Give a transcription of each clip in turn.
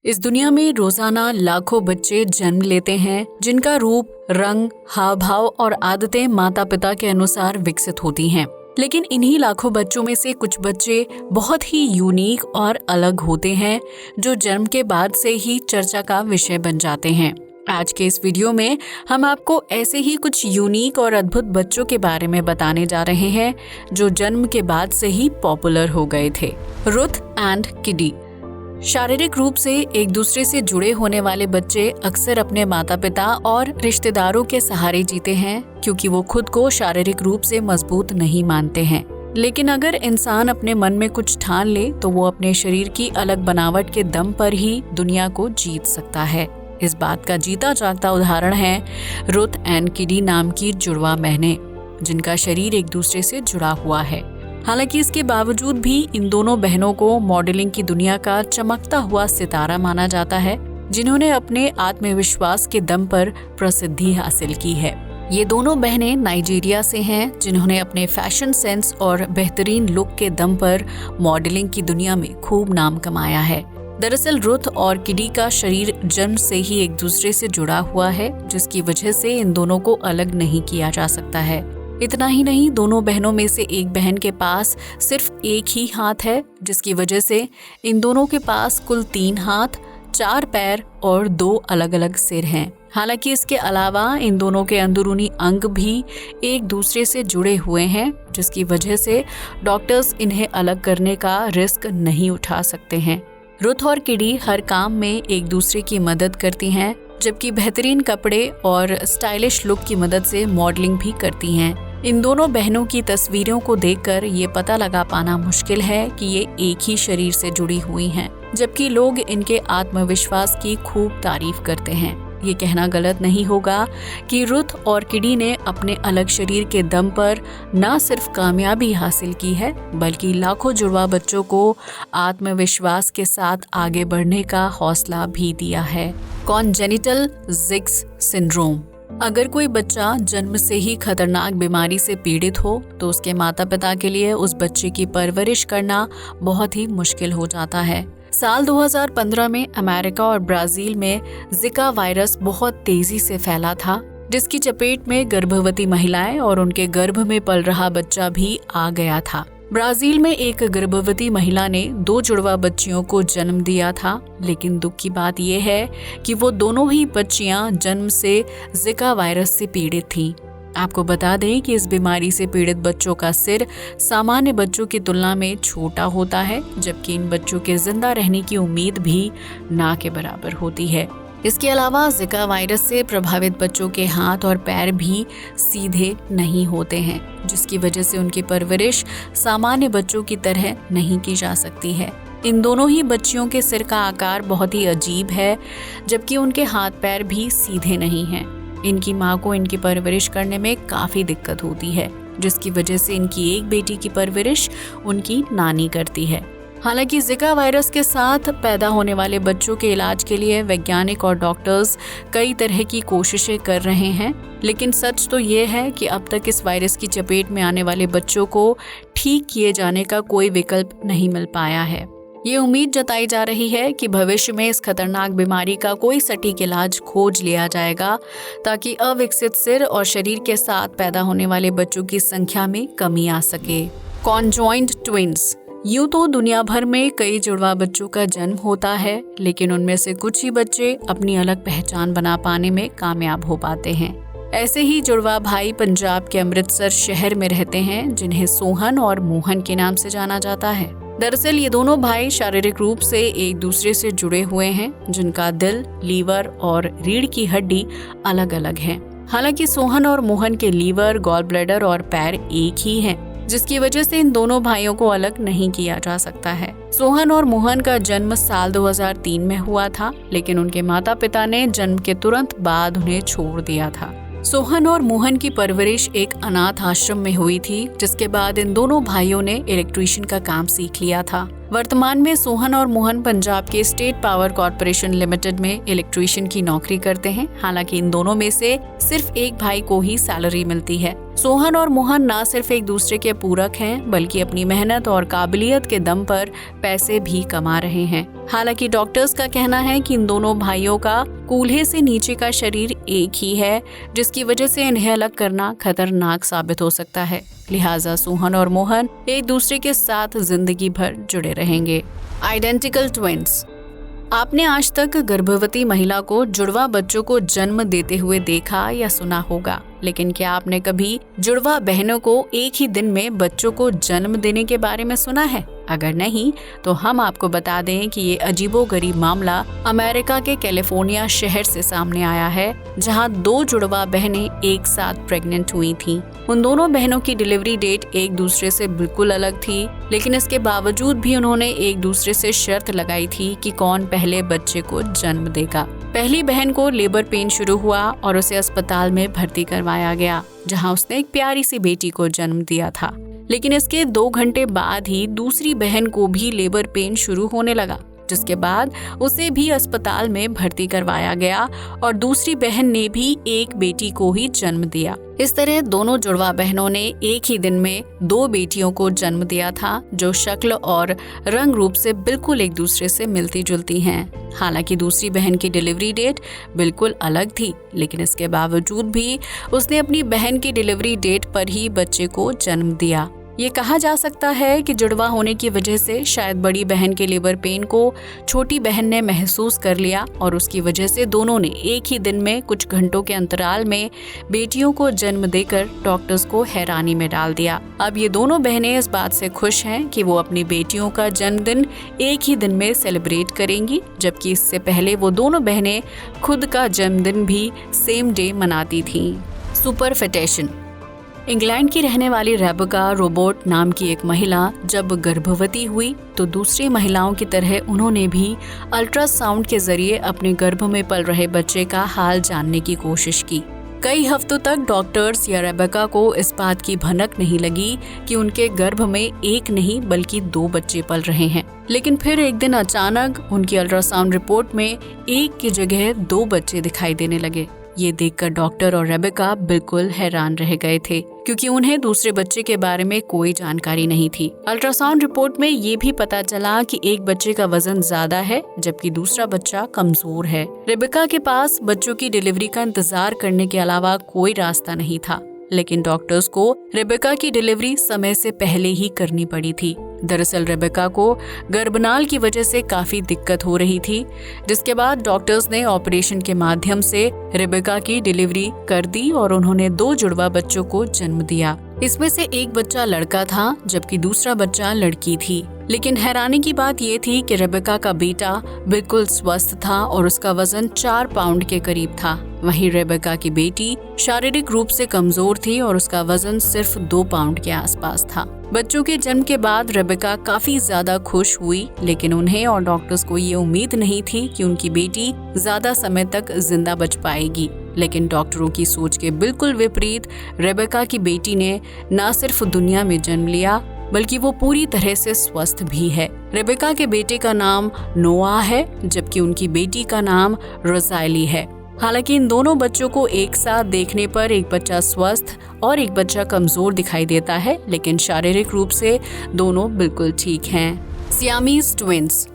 इस दुनिया में रोजाना लाखों बच्चे जन्म लेते हैं जिनका रूप, रंग, हाव भाव और आदतें माता पिता के अनुसार विकसित होती हैं। लेकिन इन्हीं लाखों बच्चों में से कुछ बच्चे बहुत ही यूनिक और अलग होते हैं जो जन्म के बाद से ही चर्चा का विषय बन जाते हैं। आज के इस वीडियो में हम आपको ऐसे ही कुछ यूनिक और अद्भुत बच्चों के बारे में बताने जा रहे हैं जो जन्म के बाद से ही पॉपुलर हो गए थे। रुथ एंड किडी। शारीरिक रूप से एक दूसरे से जुड़े होने वाले बच्चे अक्सर अपने माता पिता और रिश्तेदारों के सहारे जीते हैं क्योंकि वो खुद को शारीरिक रूप से मजबूत नहीं मानते हैं। लेकिन अगर इंसान अपने मन में कुछ ठान ले तो वो अपने शरीर की अलग बनावट के दम पर ही दुनिया को जीत सकता है। इस बात का जीता जागता उदाहरण है रुथ एंड किडी नाम की जुड़वा बहनें, जिनका शरीर एक दूसरे से जुड़ा हुआ है। हालांकि इसके बावजूद भी इन दोनों बहनों को मॉडलिंग की दुनिया का चमकता हुआ सितारा माना जाता है, जिन्होंने अपने आत्मविश्वास के दम पर प्रसिद्धि हासिल की है। ये दोनों बहनें नाइजीरिया से हैं, जिन्होंने अपने फैशन सेंस और बेहतरीन लुक के दम पर मॉडलिंग की दुनिया में खूब नाम कमाया है। दरअसल रुथ और किडी का शरीर जन्म से ही एक दूसरे से जुड़ा हुआ है, जिसकी वजह से इन दोनों को अलग नहीं किया जा सकता है। इतना ही नहीं, दोनों बहनों में से एक बहन के पास सिर्फ एक ही हाथ है, जिसकी वजह से इन दोनों के पास कुल 3 हाथ, 4 पैर और 2 अलग अलग सिर हैं। हालांकि इसके अलावा इन दोनों के अंदरूनी अंग भी एक दूसरे से जुड़े हुए हैं, जिसकी वजह से डॉक्टर्स इन्हें अलग करने का रिस्क नहीं उठा सकते हैं। रुथ और किडी हर काम में एक दूसरे की मदद करती हैं, जबकि बेहतरीन कपड़े और स्टाइलिश लुक की मदद से मॉडलिंग भी करती हैं। इन दोनों बहनों की तस्वीरों को देखकर ये पता लगा पाना मुश्किल है कि ये एक ही शरीर से जुड़ी हुई हैं, जबकि लोग इनके आत्मविश्वास की खूब तारीफ करते हैं। ये कहना गलत नहीं होगा कि रुथ और किडी ने अपने अलग शरीर के दम पर न सिर्फ कामयाबी हासिल की है, बल्कि लाखों जुड़वा बच्चों को आत्मविश्वास के साथ आगे बढ़ने का हौसला भी दिया है। Congenital Zika syndrome. अगर कोई बच्चा जन्म से ही खतरनाक बीमारी से पीड़ित हो तो उसके माता पिता के लिए उस बच्चे की परवरिश करना बहुत ही मुश्किल हो जाता है। साल 2015 में अमेरिका और ब्राजील में जिका वायरस बहुत तेजी से फैला था, जिसकी चपेट में गर्भवती महिलाएं और उनके गर्भ में पल रहा बच्चा भी आ गया था। ब्राजील में एक गर्भवती महिला ने 2 जुड़वा बच्चियों को जन्म दिया था, लेकिन दुख की बात यह है कि वो दोनों ही बच्चियां जन्म से जिका वायरस से पीड़ित थीं। आपको बता दें कि इस बीमारी से पीड़ित बच्चों का सिर सामान्य बच्चों की तुलना में छोटा होता है, जबकि इन बच्चों के जिंदा रहने की उम्मीद भी ना के बराबर होती है। इसके अलावा जिका वायरस से प्रभावित बच्चों के हाथ और पैर भी सीधे नहीं होते हैं, जिसकी वजह से उनकी परवरिश सामान्य बच्चों की तरह नहीं की जा सकती है। इन दोनों ही बच्चियों के सिर का आकार बहुत ही अजीब है, जबकि उनके हाथ पैर भी सीधे नहीं हैं। इनकी माँ को इनकी परवरिश करने में काफ़ी दिक्कत होती है, जिसकी वजह से इनकी एक बेटी की परवरिश उनकी नानी करती है। हालांकि जिका वायरस के साथ पैदा होने वाले बच्चों के इलाज के लिए वैज्ञानिक और डॉक्टर्स कई तरह की कोशिशें कर रहे हैं, लेकिन सच तो ये है कि अब तक इस वायरस की चपेट में आने वाले बच्चों को ठीक किए जाने का कोई विकल्प नहीं मिल पाया है। ये उम्मीद जताई जा रही है कि भविष्य में इस खतरनाक बीमारी का कोई सटीक इलाज खोज लिया जाएगा, ताकि अविकसित सिर और शरीर के साथ पैदा होने वाले बच्चों की संख्या में कमी आ सके। Conjoint twins. यूं तो दुनिया भर में कई जुड़वा बच्चों का जन्म होता है, लेकिन उनमें से कुछ ही बच्चे अपनी अलग पहचान बना पाने में कामयाब हो पाते हैं। ऐसे ही जुड़वा भाई पंजाब के अमृतसर शहर में रहते हैं, जिन्हें सोहन और मोहन के नाम से जाना जाता है। दरअसल ये दोनों भाई शारीरिक रूप से एक दूसरे से जुड़े हुए हैं, जिनका दिल, लीवर और रीढ़ की हड्डी अलग अलग है। हालांकि सोहन और मोहन के लीवर, गॉल ब्लैडर और पैर एक ही हैं, जिसकी वजह से इन दोनों भाइयों को अलग नहीं किया जा सकता है। सोहन और मोहन का जन्म साल 2003 में हुआ था, लेकिन उनके माता पिता ने जन्म के तुरंत बाद उन्हें छोड़ दिया था। सोहन और मोहन की परवरिश एक अनाथ आश्रम में हुई थी, जिसके बाद इन दोनों भाइयों ने इलेक्ट्रीशियन का काम सीख लिया था। वर्तमान में सोहन और मोहन पंजाब के स्टेट पावर कॉर्पोरेशन लिमिटेड में इलेक्ट्रीशियन की नौकरी करते हैं। हालांकि इन दोनों में से सिर्फ एक भाई को ही सैलरी मिलती है। सोहन और मोहन ना सिर्फ एक दूसरे के पूरक हैं, बल्कि अपनी मेहनत और काबिलियत के दम पर पैसे भी कमा रहे हैं। हालांकि डॉक्टर्स का कहना है कि इन दोनों भाइयों का कूल्हे से नीचे का शरीर एक ही है, जिसकी वजह से इन्हें अलग करना खतरनाक साबित हो सकता है। लिहाजा सोहन और मोहन एक दूसरे के साथ जिंदगी भर जुड़े रहेंगे। Identical twins. आपने आज तक गर्भवती महिला को जुड़वा बच्चों को जन्म देते हुए देखा या सुना होगा, लेकिन क्या आपने कभी जुड़वा बहनों को एक ही दिन में बच्चों को जन्म देने के बारे में सुना है? अगर नहीं तो हम आपको बता दें कि ये अजीबोगरीब मामला अमेरिका के कैलिफोर्निया शहर से सामने आया है, जहां 2 जुड़वा बहनें एक साथ प्रेग्नेंट हुई थीं। उन दोनों बहनों की डिलीवरी डेट एक दूसरे से बिल्कुल अलग थी, लेकिन इसके बावजूद भी उन्होंने एक दूसरे से शर्त लगाई थी कि कौन पहले बच्चे को जन्म देगा। पहली बहन को लेबर पेन शुरू हुआ और उसे अस्पताल में भर्ती करवाया गया, जहां उसने एक प्यारी सी बेटी को जन्म दिया था। लेकिन इसके 2 घंटे बाद ही दूसरी बहन को भी लेबर पेन शुरू होने लगा, जिसके बाद उसे भी अस्पताल में भर्ती करवाया गया और दूसरी बहन ने भी एक बेटी को ही जन्म दिया। इस तरह दोनों जुड़वा बहनों ने एक ही दिन में 2 बेटियों को जन्म दिया था, जो शक्ल और रंग रूप से बिल्कुल एक दूसरे से मिलती जुलती हैं। हालांकि दूसरी बहन की डिलीवरी डेट बिल्कुल अलग थी, लेकिन इसके बावजूद भी उसने अपनी बहन की डिलीवरी डेट पर ही बच्चे को जन्म दिया। ये कहा जा सकता है कि जुड़वा होने की वजह से शायद बड़ी बहन के लेबर पेन को छोटी बहन ने महसूस कर लिया और उसकी वजह से दोनों ने एक ही दिन में कुछ घंटों के अंतराल में बेटियों को जन्म देकर डॉक्टर्स को हैरानी में डाल दिया। अब ये दोनों बहनें इस बात से खुश हैं कि वो अपनी बेटियों का जन्मदिन एक ही दिन में सेलिब्रेट करेंगी, जबकि इससे पहले वो दोनों बहनें खुद का जन्मदिन भी सेम डे मनाती थीं। सुपरफेटेशन। इंग्लैंड की रहने वाली रेबेका रोबोट नाम की एक महिला जब गर्भवती हुई तो दूसरी महिलाओं की तरह उन्होंने भी अल्ट्रासाउंड के जरिए अपने गर्भ में पल रहे बच्चे का हाल जानने की कोशिश की। कई हफ्तों तक डॉक्टर्स या रेबेका को इस बात की भनक नहीं लगी कि उनके गर्भ में एक नहीं बल्कि 2 बच्चे पल रहे हैं। लेकिन फिर एक दिन अचानक उनकी अल्ट्रासाउंड रिपोर्ट में एक की जगह 2 बच्चे दिखाई देने लगे। ये देखकर डॉक्टर और रेबेका बिल्कुल हैरान रह गए थे, क्योंकि उन्हें दूसरे बच्चे के बारे में कोई जानकारी नहीं थी। अल्ट्रासाउंड रिपोर्ट में ये भी पता चला कि एक बच्चे का वजन ज्यादा है, जबकि दूसरा बच्चा कमजोर है। रेबेका के पास बच्चों की डिलीवरी का इंतजार करने के अलावा कोई रास्ता नहीं था, लेकिन डॉक्टर्स को रेबेका की डिलीवरी समय से पहले ही करनी पड़ी थी। दरअसल रेबेका को गर्भनाल की वजह से काफी दिक्कत हो रही थी, जिसके बाद डॉक्टर्स ने ऑपरेशन के माध्यम से रेबेका की डिलीवरी कर दी और उन्होंने 2 जुड़वा बच्चों को जन्म दिया। इसमें से एक बच्चा लड़का था, जबकि दूसरा बच्चा लड़की थी। लेकिन हैरानी की बात ये थी कि रेबेका का बेटा बिल्कुल स्वस्थ था और उसका वजन 4 पाउंड के करीब था। वहीं रेबेका की बेटी शारीरिक रूप से कमजोर थी और उसका वजन सिर्फ 2 पाउंड के आसपास था। बच्चों के जन्म के बाद रेबेका काफी ज्यादा खुश हुई, लेकिन उन्हें और डॉक्टर्स को ये उम्मीद नहीं थी कि उनकी बेटी ज्यादा समय तक जिंदा बच पाएगी। लेकिन डॉक्टरों की सोच के बिल्कुल विपरीत रेबेका की बेटी ने न सिर्फ दुनिया में जन्म लिया, बल्कि वो पूरी तरह से स्वस्थ भी है। रेबेका के बेटे का नाम नोआ है, जबकि उनकी बेटी का नाम रोज़ाइली है। हालांकि इन दोनों बच्चों को एक साथ देखने पर एक बच्चा स्वस्थ और एक बच्चा कमजोर दिखाई देता है, लेकिन शारीरिक रूप से दोनों बिल्कुल ठीक हैं। Siamese twins.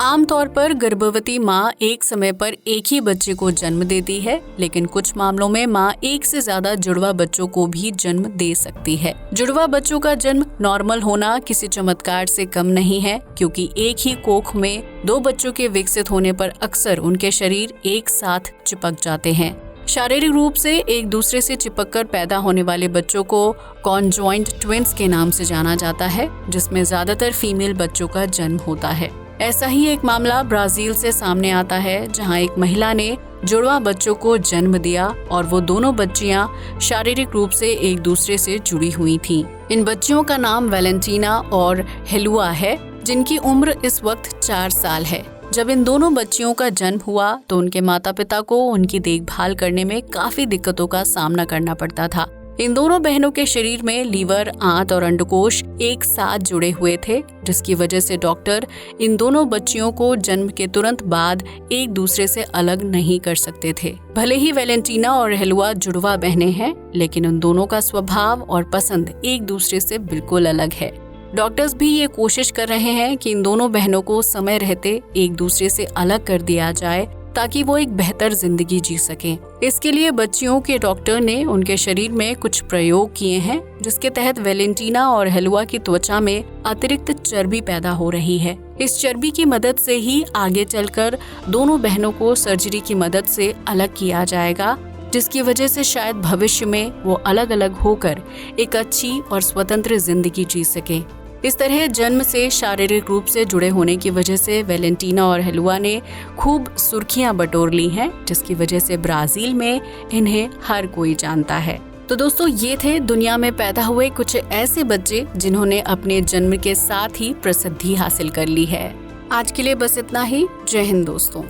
आमतौर पर गर्भवती माँ एक समय पर एक ही बच्चे को जन्म देती है, लेकिन कुछ मामलों में माँ एक से ज्यादा जुड़वा बच्चों को भी जन्म दे सकती है। जुड़वा बच्चों का जन्म नॉर्मल होना किसी चमत्कार से कम नहीं है, क्योंकि एक ही कोख में 2 बच्चों के विकसित होने पर अक्सर उनके शरीर एक साथ चिपक जाते हैं। शारीरिक रूप से एक दूसरे से चिपककर पैदा होने वाले बच्चों को कॉन्जॉइंट ट्विंस के नाम से जाना जाता है, जिसमें ज्यादातर फीमेल बच्चों का जन्म होता है। ऐसा ही एक मामला ब्राजील से सामने आता है, जहां एक महिला ने जुड़वा बच्चों को जन्म दिया और वो दोनों बच्चियां शारीरिक रूप से एक दूसरे से जुड़ी हुई थीं। इन बच्चियों का नाम वैलेंटीना और हेलुआ है, जिनकी उम्र इस वक्त 4 साल है। जब इन दोनों बच्चियों का जन्म हुआ तो उनके माता पिता को उनकी देखभाल करने में काफी दिक्कतों का सामना करना पड़ता था। इन दोनों बहनों के शरीर में लीवर, आंत और अंडकोश एक साथ जुड़े हुए थे, जिसकी वजह से डॉक्टर इन दोनों बच्चियों को जन्म के तुरंत बाद एक दूसरे से अलग नहीं कर सकते थे। भले ही वैलेंटीना और हेलुआ जुड़वा बहनें हैं, लेकिन उन दोनों का स्वभाव और पसंद एक दूसरे से बिल्कुल अलग है। डॉक्टर्स भी ये कोशिश कर रहे हैं कि इन दोनों बहनों को समय रहते एक दूसरे से अलग कर दिया जाए, ताकि वो एक बेहतर जिंदगी जी सकें। इसके लिए बच्चियों के डॉक्टर ने उनके शरीर में कुछ प्रयोग किए हैं, जिसके तहत वैलेंटीना और हेलुआ की त्वचा में अतिरिक्त चर्बी पैदा हो रही है। इस चर्बी की मदद से ही आगे चलकर दोनों बहनों को सर्जरी की मदद से अलग किया जाएगा, जिसकी वजह से शायद भविष्य में वो अलग अलग होकर एक अच्छी और स्वतंत्र जिंदगी जी सके। इस तरह जन्म से शारीरिक रूप से जुड़े होने की वजह से वैलेंटीना और हेलुआ ने खूब सुर्खियां बटोर ली हैं, जिसकी वजह से ब्राजील में इन्हें हर कोई जानता है। तो दोस्तों, ये थे दुनिया में पैदा हुए कुछ ऐसे बच्चे जिन्होंने अपने जन्म के साथ ही प्रसिद्धि हासिल कर ली है। आज के लिए बस इतना ही। जय हिंद दोस्तों।